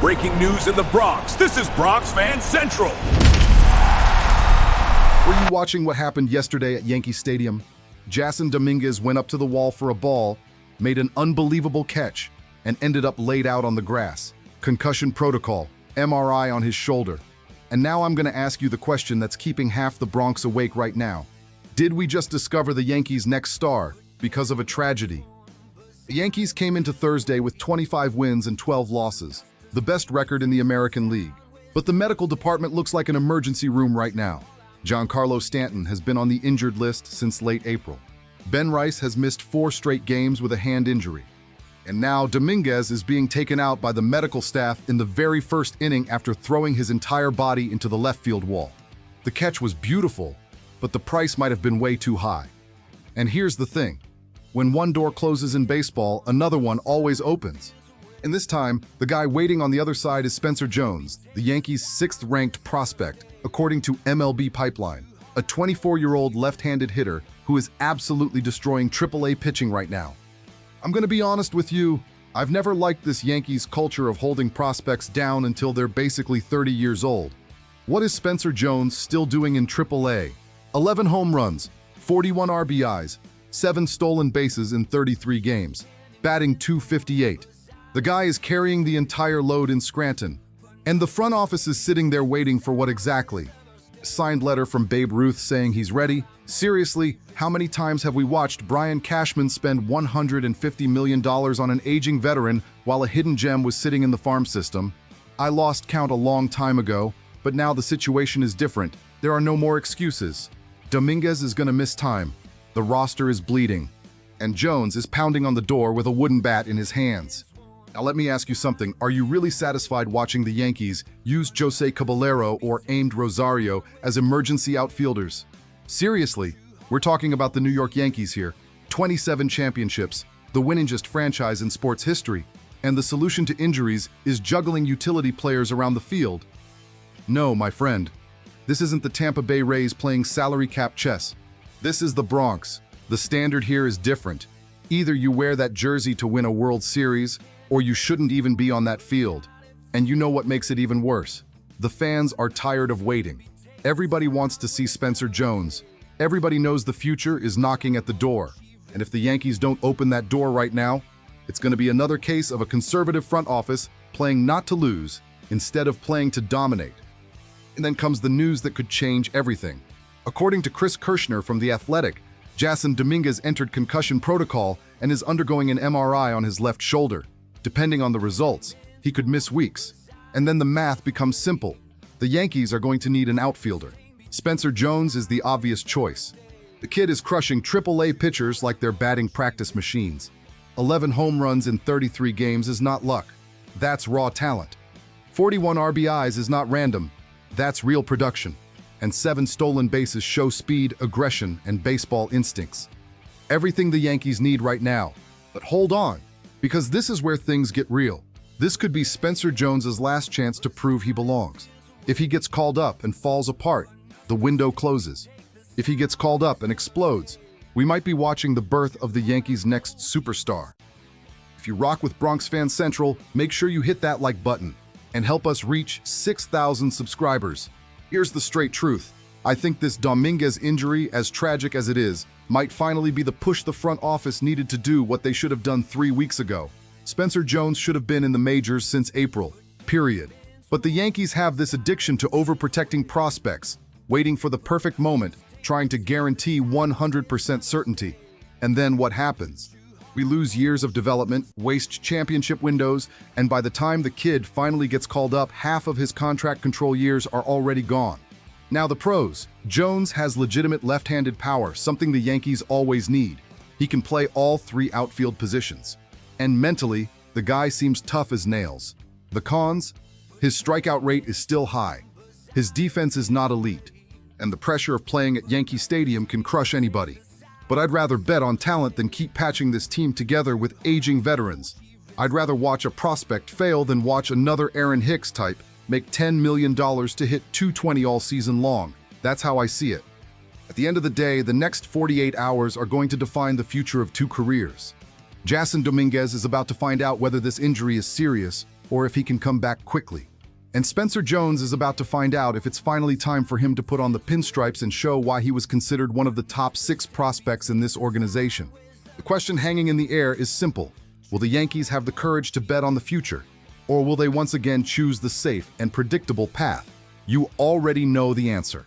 Breaking news in the Bronx. This is Bronx Fan Central. Were you watching what happened yesterday at Yankee Stadium? Jason Dominguez went up to the wall for a ball, made an unbelievable catch, and ended up laid out on the grass. Concussion protocol, MRI on his shoulder. And now I'm going to ask you the question that's keeping half the Bronx awake right now. Did we just discover the Yankees' next star because of a tragedy? The Yankees came into Thursday with 25 wins and 12 losses, the best record in the American League. But the medical department looks like an emergency room right now. Giancarlo Stanton has been on the injured list since late April. Ben Rice has missed 4 straight games with a hand injury. And now Dominguez is being taken out by the medical staff in the very first inning after throwing his entire body into the left field wall. The catch was beautiful, but the price might have been way too high. And here's the thing. When one door closes in baseball, another one always opens. And this time, the guy waiting on the other side is Spencer Jones, the Yankees' 6th-ranked prospect, according to MLB Pipeline, a 24-year-old left-handed hitter who is absolutely destroying AAA pitching right now. I'm going to be honest with you, I've never liked this Yankees culture of holding prospects down until they're basically 30 years old. What is Spencer Jones still doing in AAA? 11 home runs, 41 RBIs, 7 stolen bases in 33 games, batting .258. The guy is carrying the entire load in Scranton. And the front office is sitting there waiting for what exactly? Signed letter from Babe Ruth saying he's ready? Seriously, how many times have we watched Brian Cashman spend $150 million on an aging veteran while a hidden gem was sitting in the farm system? I lost count a long time ago, but now the situation is different. There are no more excuses. Dominguez is going to miss time. The roster is bleeding. And Jones is pounding on the door with a wooden bat in his hands. Now let me ask you something. Are you really satisfied watching the Yankees use Jose Caballero or Amed Rosario as emergency outfielders? Seriously, we're talking about the New York Yankees here. 27 championships, the winningest franchise in sports history. And the solution to injuries is juggling utility players around the field. No, my friend. This isn't the Tampa Bay Rays playing salary cap chess. This is the Bronx. The standard here is different. Either you wear that jersey to win a World Series, or you shouldn't even be on that field. And you know what makes it even worse? The fans are tired of waiting. Everybody wants to see Spencer Jones. Everybody knows the future is knocking at the door. And if the Yankees don't open that door right now, it's going to be another case of a conservative front office playing not to lose instead of playing to dominate. And then comes the news that could change everything. According to Chris Kirschner from The Athletic, Jason Dominguez entered concussion protocol and is undergoing an MRI on his left shoulder. Depending on the results, he could miss weeks. And then the math becomes simple. The Yankees are going to need an outfielder. Spencer Jones is the obvious choice. The kid is crushing AAA pitchers like they're batting practice machines. 11 home runs in 33 games is not luck. That's raw talent. 41 RBIs is not random. That's real production. And 7 stolen bases show speed, aggression, and baseball instincts. Everything the Yankees need right now. But hold on, because this is where things get real. This could be Spencer Jones's last chance to prove he belongs. If he gets called up and falls apart, the window closes. If he gets called up and explodes, we might be watching the birth of the Yankees' next superstar. If you rock with Bronx Fan Central, make sure you hit that like button and help us reach 6,000 subscribers. Here's the straight truth. I think this Dominguez injury, as tragic as it is, might finally be the push the front office needed to do what they should have done 3 weeks ago. Spencer Jones should have been in the majors since April, period. But the Yankees have this addiction to overprotecting prospects, waiting for the perfect moment, trying to guarantee 100% certainty. And then what happens? We lose years of development, waste championship windows, and by the time the kid finally gets called up, half of his contract control years are already gone. Now the pros. Jones has legitimate left-handed power, something the Yankees always need. He can play all 3 outfield positions. And mentally, the guy seems tough as nails. The cons? His strikeout rate is still high. His defense is not elite. And the pressure of playing at Yankee Stadium can crush anybody. But I'd rather bet on talent than keep patching this team together with aging veterans. I'd rather watch a prospect fail than watch another Aaron Hicks type make $10 million to hit .220 all season long. That's how I see it. At the end of the day, the next 48 hours are going to define the future of 2 careers. Jason Dominguez is about to find out whether this injury is serious or if he can come back quickly. And Spencer Jones is about to find out if it's finally time for him to put on the pinstripes and show why he was considered one of the top 6 prospects in this organization. The question hanging in the air is simple. Will the Yankees have the courage to bet on the future? Or will they once again choose the safe and predictable path? You already know the answer.